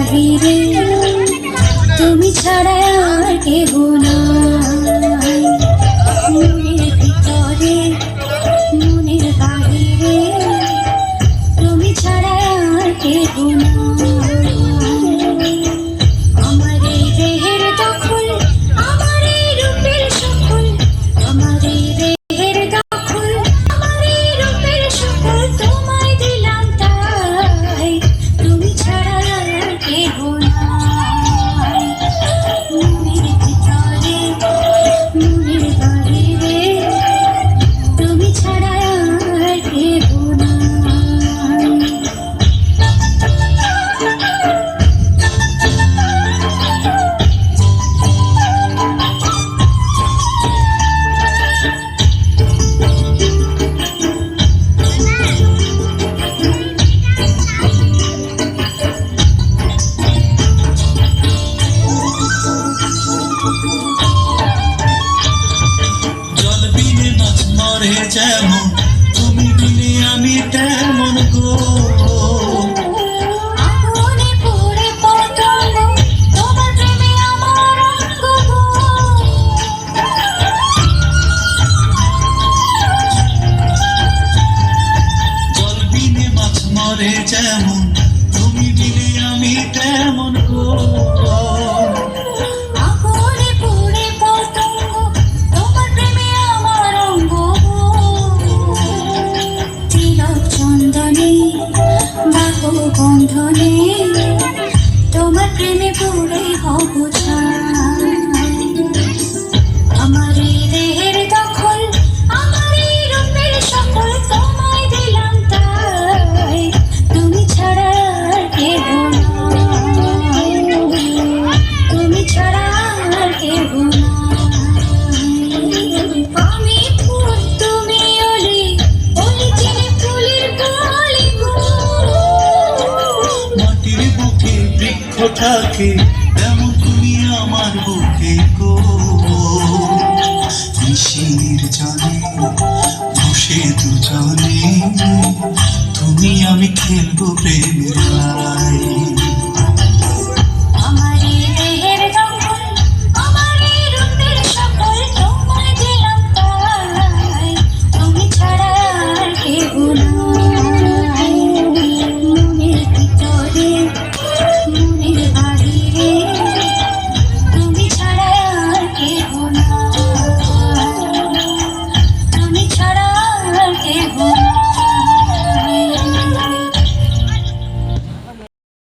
বাহিরে তুমি ছাড়া আর কেহ নাই। মনের ভিতরে মনের বাহিরে তুমি ছাড়া আর কেহ নাই। আমার এই দেহের দখল, আমার এই রূপের সকল, আমার এই দেহের দখল, আমার এই রূপের সকল তোমায় দিলাম তাই, তুমি ছাড়া আর কেহ নাই। মনের ভিতরে মনের বাহিরে তুমি ছাড়া আর কেহ নাই। জল বিনে মাছ মরে যেমন, তুমি বিনে আমি তেমন গো। আগুনে পুড়ে পতঙ্গ, তোমার প্রেমে আমার অঙ্গ গো। জল বিনে মাছ মরে যেমন, তুমি বিনে আমি তেমন গো। আগুনে পুড়ে পতঙ্গ, তোমার প্রেমে আমার অঙ্গ গো। তিলক চন্দনে বাহু বন্ধনে তোমার প্রেমে পুড়ে হব ছাই। আমার এই দেহের দখল, আমার এই রূপের সকল তোমায় দিলাম তাই, তুমি ছাড়া আর কেহ নাই। তুমি ছাড়া আর কেহ নাই। আমি ফুল তুমি অলি, অলি চিনি ফুলের কলি গো। মাটির বুকে বৃক্ষ থাকে, তেমন তুমি আমার বুকে গো। নিশির জলে বসে দুজনে, তুমি আমি খেলবো প্রেমের খেলায়।